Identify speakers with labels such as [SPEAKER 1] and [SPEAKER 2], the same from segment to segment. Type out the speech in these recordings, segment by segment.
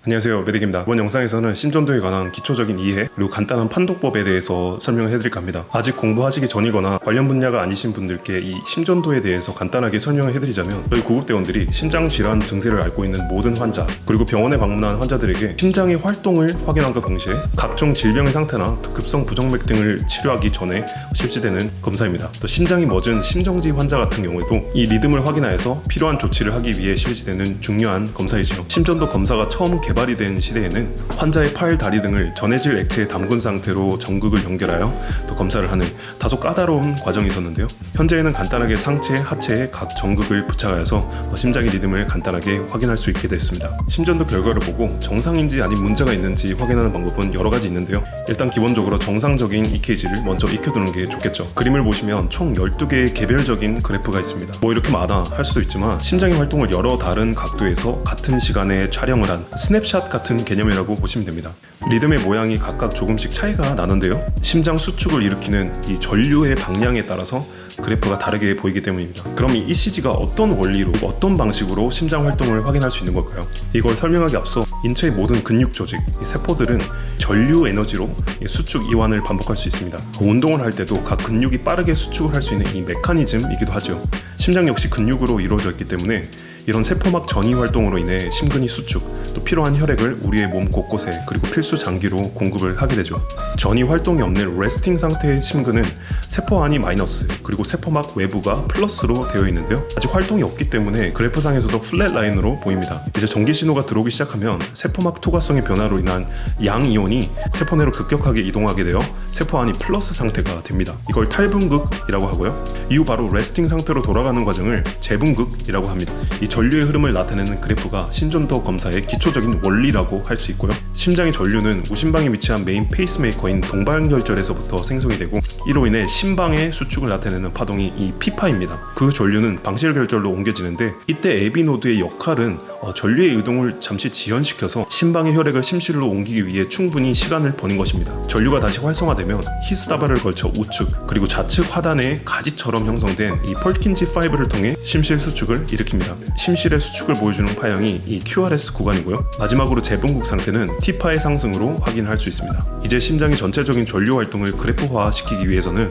[SPEAKER 1] 안녕하세요, 메딕입니다. 이번 영상에서는 심전도에 관한 기초적인 이해 그리고 간단한 판독법에 대해서 설명을 해드릴까 합니다. 아직 공부하시기 전이거나 관련 분야가 아니신 분들께 이 심전도에 대해서 간단하게 설명을 해드리자면, 저희 구급대원들이 심장질환 증세를 앓고 있는 모든 환자 그리고 병원에 방문한 환자들에게 심장의 활동을 확인함과 동시에 각종 질병의 상태나 급성 부정맥 등을 치료하기 전에 실시되는 검사입니다. 또 심장이 멎은 심정지 환자 같은 경우에도 이 리듬을 확인하여서 필요한 조치를 하기 위해 실시되는 중요한 검사이죠. 심전도 검사가 처음 개발이 된 시대에는 환자의 팔, 다리 등을 전해질 액체에 담근 상태로 전극을 연결하여 또 검사를 하는 다소 까다로운 과정이 있었는데요. 현재에는 간단하게 상체, 하체에 각 전극을 부착하여서 심장의 리듬을 간단하게 확인할 수 있게 됐습니다. 심전도 결과를 보고 정상인지 아닌 문제가 있는지 확인하는 방법은 여러 가지 있는데요. 일단 기본적으로 정상적인 EKG를 먼저 익혀두는 게 좋겠죠. 그림을 보시면 총 12개의 개별적인 그래프가 있습니다. 뭐 이렇게 많아 할 수도 있지만, 심장의 활동을 여러 다른 각도에서 같은 시간에 촬영을 한 스냅샷 같은 개념이라고 보시면 됩니다. 리듬의 모양이 각각 조금씩 차이가 나는데요. 심장 수축을 일으키는 이 전류의 방향에 따라서 그래프가 다르게 보이기 때문입니다. 그럼 이 ECG가 어떤 원리로, 어떤 방식으로 심장 활동을 확인할 수 있는 걸까요? 이걸 설명하기 앞서 인체의 모든 근육 조직, 이 세포들은 전류 에너지로 수축 이완을 반복할 수 있습니다. 운동을 할 때도 각 근육이 빠르게 수축을 할 수 있는 이 메커니즘이기도 하죠. 심장 역시 근육으로 이루어져 있기 때문에 이런 세포막 전이 활동으로 인해 심근이 수축, 또 필요한 혈액을 우리의 몸 곳곳에 그리고 필수 장기로 공급을 하게 되죠. 전이 활동이 없는 레스팅 상태의 심근은 세포 안이 마이너스, 그리고 세포막 외부가 플러스로 되어 있는데요. 아직 활동이 없기 때문에 그래프상에서도 플랫 라인으로 보입니다. 이제 전기 신호가 들어오기 시작하면 세포막 투과성의 변화로 인한 양이온이 세포 내로 급격하게 이동하게 되어 세포 안이 플러스 상태가 됩니다. 이걸 탈분극이라고 하고요. 이후 바로 레스팅 상태로 돌아가는 과정을 재분극이라고 합니다. 이 전류의 흐름을 나타내는 그래프가 심전도 검사의 기초적인 원리라고 할 수 있고요. 심장의 전류는 우심방에 위치한 메인 페이스메이커인 동방결절에서부터 생성이 되고, 이로 인해 심방의 수축을 나타내는 파동이 이 피파입니다. 그 전류는 방실결절로 옮겨지는데, 이때 AB 노드의 역할은 전류의 이동을 잠시 지연시켜서 심방의 혈액을 심실로 옮기기 위해 충분히 시간을 버는 것입니다. 전류가 다시 활성화되면 히스다바를 걸쳐 우측 그리고 좌측 하단에 가지처럼 형성된 이 펄킨지 파이브를 통해 심실 수축을 일으킵니다. 심실의 수축을 보여주는 파형이 이 QRS 구간이고요. 마지막으로 재분국 상태는 T파의 상승으로 확인할 수 있습니다. 이제 심장의 전체적인 전류 활동을 그래프화시키기 위해서는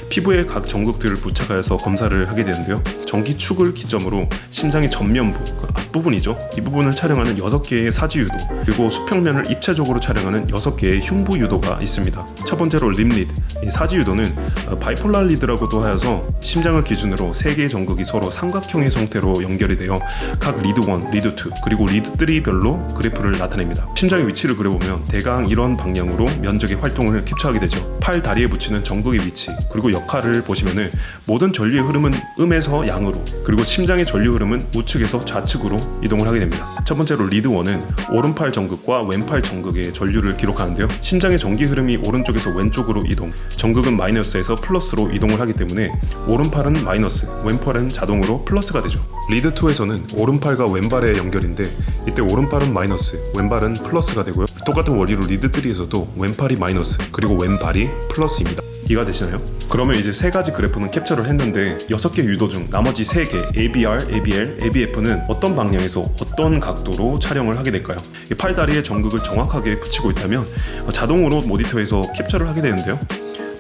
[SPEAKER 1] 피부의 각 전극들을 부착하여서 검사를 하게 되는데요. 전기축을 기점으로 심장의 전면부, 그 앞부분이죠. 이 부분을 촬영하는 6개의 사지유도, 그리고 수평면을 입체적으로 촬영하는 6개의 흉부 유도가 있습니다. 첫 번째로 림리드, 이 사지유도는 바이폴라 리드라고도 하여서 심장을 기준으로 3개의 전극이 서로 삼각형의 형태로 연결이 되어 각 리드 1, 리드 2, 그리고 리드 3별로 그래프를 나타냅니다. 심장의 위치를 그려보면 대강 이런 방향으로 면적의 활동을 캡처하게 되죠. 팔, 다리에 붙이는 전극의 위치, 그리고 역할을 보시면은 모든 전류의 흐름은 음에서 양으로, 그리고 심장의 전류 흐름은 우측에서 좌측으로 이동을 하게 됩니다. 첫 번째로 리드 1은 오른팔 전극과 왼팔 전극의 전류를 기록하는데요. 심장의 전기 흐름이 오른쪽에서 왼쪽으로 이동, 전극은 마이너스에서 플러스로 이동을 하기 때문에 오른팔은 마이너스, 왼팔은 자동으로 플러스가 되죠. 리드 2에서는 오른팔과 왼발의 연결인데, 이때 오른팔은 마이너스, 왼발은 플러스가 되고요. 똑같은 원리로 리드 3에서도 왼팔이 마이너스, 그리고 왼발이 플러스입니다. 이해가 되시나요? 그러면 이제 3가지 그래프는 캡처를 했는데, 6개 유도 중 나머지 3개 ABR, ABL, ABF는 어떤 방향에서 어떤 각도로 촬영을 하게 될까요? 이 팔다리의 전극을 정확하게 붙이고 있다면 자동으로 모니터에서 캡처를 하게 되는데요.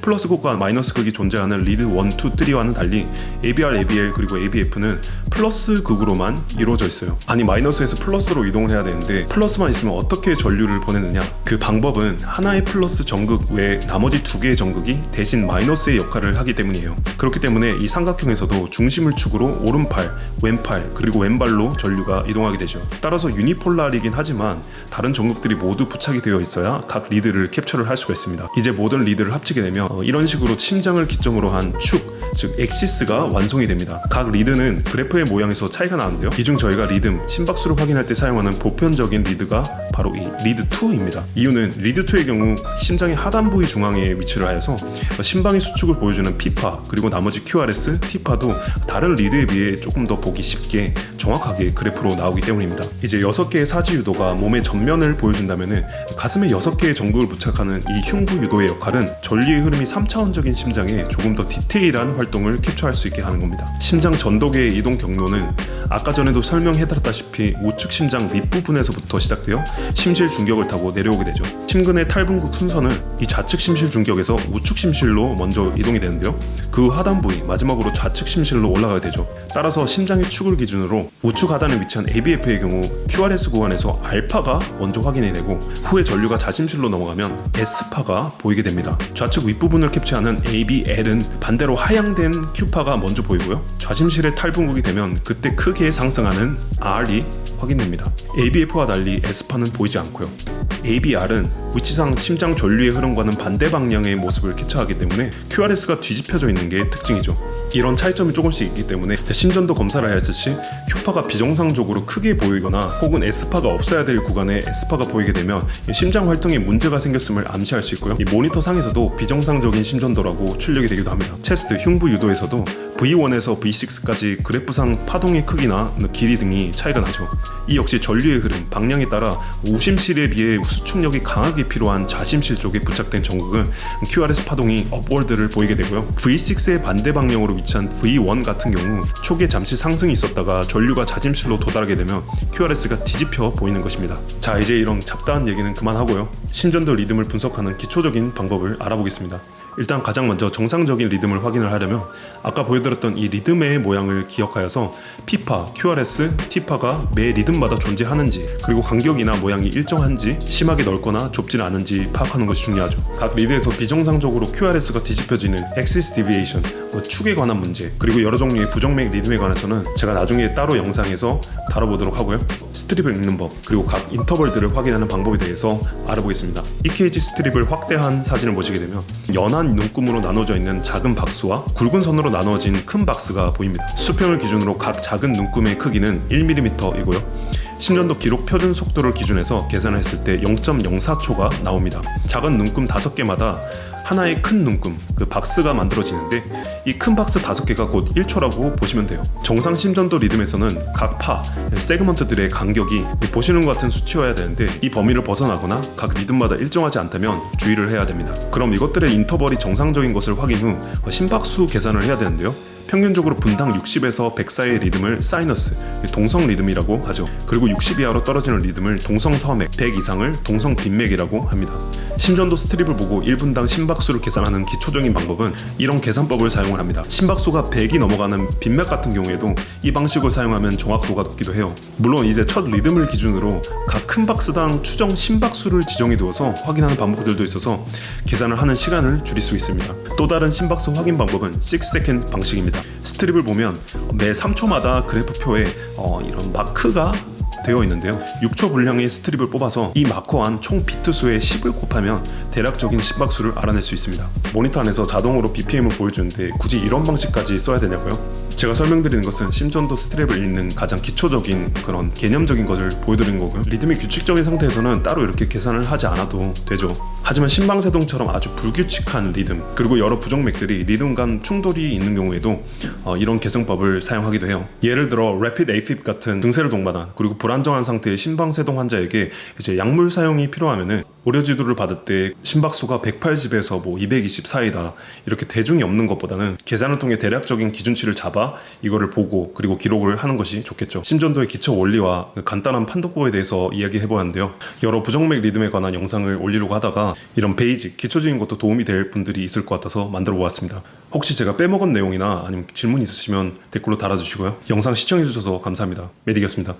[SPEAKER 1] 플러스 극과 마이너스 극이 존재하는 리드 1, 2, 3와는 달리 ABR, ABL 그리고 ABF는 플러스 극으로만 이루어져 있어요. 아니, 마이너스에서 플러스로 이동을 해야 되는데 플러스만 있으면 어떻게 전류를 보내느냐? 그 방법은 하나의 플러스 전극 외에 나머지 2개의 전극이 대신 마이너스의 역할을 하기 때문이에요. 그렇기 때문에 이 삼각형에서도 중심을 축으로 오른팔, 왼팔 그리고 왼발로 전류가 이동하게 되죠. 따라서 유니폴라이긴 하지만 다른 전극들이 모두 부착이 되어 있어야 각 리드를 캡처를 할 수가 있습니다. 이제 모든 리드를 합치게 되면 이런 식으로 심장을 기점으로 한 축, 즉 엑시스가 완성이 됩니다. 각 리드는 그래프의 모양에서 차이가 나는데요. 이 중 저희가 리듬, 심박수를 확인할 때 사용하는 보편적인 리드가 바로 이 리드 2입니다. 이유는 리드 2의 경우 심장의 하단 부위 중앙에 위치를 하여서 심방의 수축을 보여주는 P파, 그리고 나머지 QRS, T파도 다른 리드에 비해 조금 더 보기 쉽게 정확하게 그래프로 나오기 때문입니다. 이제 6개의 사지 유도가 몸의 전면을 보여준다면은 가슴에 6개의 정극을 부착하는 이 흉부 유도의 역할은 전류의 흐름이 3차원적인 심장에 조금 더 디테일한 활동을 캡처할 수 있게 하는 겁니다. 심장 전독의 이동 경로는 아까 전에도 설명해드렸다시피 우측 심장 밑부분에서부터 시작되어 심실 중격을 타고 내려오게 되죠. 심근의 탈분극 순서는 이 좌측 심실 중격에서 우측 심실로 먼저 이동이 되는데요. 그 하단 부위 마지막으로 좌측 심실로 올라가게 되죠. 따라서 심장의 축을 기준으로 우측 하단에 위치한 ABF의 경우 QRS 구간에서 알파가 먼저 확인이 되고 후에 전류가 자심실로 넘어가면 S파가 보이게 됩니다. 좌측 윗부분을 캡처하는 ABL은 반대로 하향된 Q파가 먼저 보이고요. 좌심실의 탈분극이 되면 그때 크게 상승하는 R이 확인됩니다. ABF와 달리 S파는 보이지 않고요. ABR은 위치상 심장 전류의 흐름과는 반대 방향의 모습을 캡처하기 때문에 QRS가 뒤집혀져 있는 게 특징이죠. 이런 차이점이 조금씩 있기 때문에 심전도 검사를 하였을 시 Q파가 비정상적으로 크게 보이거나 혹은 S파가 없어야 될 구간에 S파가 보이게 되면 심장 활동에 문제가 생겼음을 암시할 수 있고요. 이 모니터 상에서도 비정상적인 심전도라고 출력이 되기도 합니다. 체스트, 흉부 유도에서도 V1에서 V6까지 그래프상 파동의 크기나 길이 등이 차이가 나죠. 이 역시 전류의 흐름, 방향에 따라 우심실에 비해 수축력이 강하게 필요한 좌심실 쪽에 부착된 전극은 QRS 파동이 업월드를 보이게 되고요. V6의 반대 방향으로 위치한 V1 같은 경우 초기에 잠시 상승이 있었다가 전류가 좌심실로 도달하게 되면 QRS가 뒤집혀 보이는 것입니다. 자, 이제 이런 잡다한 얘기는 그만하고요. 심전도 리듬을 분석하는 기초적인 방법을 알아보겠습니다. 일단 가장 먼저 정상적인 리듬을 확인을 하려면 아까 보여드렸던 이 리듬의 모양을 기억하여서 P파, QRS, T파가 매 리듬마다 존재하는지 그리고 간격이나 모양이 일정한지 심하게 넓거나 좁진 않은지 파악하는 것이 중요하죠. 각 리드에서 비정상적으로 QRS가 뒤집혀지는 Axis Deviation, 축에 관한 문제 그리고 여러 종류의 부정맥 리듬에 관해서는 제가 나중에 따로 영상에서 다뤄보도록 하고요. 스트립을 읽는 법 그리고 각 인터벌들을 확인하는 방법에 대해서 알아보겠습니다. EKG 스트립을 확대한 사진을 보시게 되면 연한 눈금으로 나눠져 있는 작은 박스와 굵은 선으로 나눠진 큰 박스가 보입니다. 수평을 기준으로 각 작은 눈금의 크기는 1mm이고요. 심전도 기록 표준 속도를 기준해서 계산을 했을 때 0.04초가 나옵니다. 작은 눈금 5개마다 하나의 큰 눈금, 그 박스가 만들어지는데 이 큰 박스 5개가 곧 1초라고 보시면 돼요. 정상 심전도 리듬에서는 각 파, 세그먼트들의 간격이 보시는 것 같은 수치여야 되는데 이 범위를 벗어나거나 각 리듬마다 일정하지 않다면 주의를 해야 됩니다. 그럼 이것들의 인터벌이 정상적인 것을 확인 후 심박수 계산을 해야 되는데요. 평균적으로 분당 60에서 100 사이의 리듬을 사이너스, 동성 리듬이라고 하죠. 그리고 60 이하로 떨어지는 리듬을 동성 서맥, 100 이상을 동성 빈맥이라고 합니다. 심전도 스트립을 보고 1분당 심박수를 계산하는 기초적인 방법은 이런 계산법을 사용을 합니다. 심박수가 100이 넘어가는 빈맥 같은 경우에도 이 방식을 사용하면 정확도가 높기도 해요. 물론 이제 첫 리듬을 기준으로 각 큰 박스당 추정 심박수를 지정해 두어서 확인하는 방법들도 있어서 계산을 하는 시간을 줄일 수 있습니다. 또 다른 심박수 확인 방법은 6세컨드 방식입니다. 스트립을 보면 매 3초마다 그래프표에 이런 마크가 되어 있는데요. 6초 분량의 스트립을 뽑아서 이 마커한 총 비트 수의 10을 곱하면 대략적인 심박수를 알아낼 수 있습니다. 모니터 안에서 자동으로 BPM을 보여주는데 굳이 이런 방식까지 써야 되냐고요? 제가 설명드리는 것은 심전도 스트랩을 읽는 가장 기초적인 그런 개념적인 것을 보여드리는 거고요. 리듬이 규칙적인 상태에서는 따로 이렇게 계산을 하지 않아도 되죠. 하지만 심방세동처럼 아주 불규칙한 리듬 그리고 여러 부정맥들이 리듬 간 충돌이 있는 경우에도 이런 계승법을 사용하기도 해요. 예를 들어 Rapid AFib 같은 증세를 동반한 그리고 불안정한 상태의 심방세동 환자에게 이제 약물 사용이 필요하면은 의료지도를 받을 때 심박수가 180에서 220 사이다 이렇게 대중이 없는 것보다는 계산을 통해 대략적인 기준치를 잡아 이거를 보고 그리고 기록을 하는 것이 좋겠죠. 심전도의 기초 원리와 간단한 판독법에 대해서 이야기해보았는데요. 여러 부정맥 리듬에 관한 영상을 올리려고 하다가 이런 베이직, 기초적인 것도 도움이 될 분들이 있을 것 같아서 만들어 보았습니다. 혹시 제가 빼먹은 내용이나 아니면 질문 있으시면 댓글로 달아주시고요. 영상 시청해주셔서 감사합니다. 메딕이었습니다.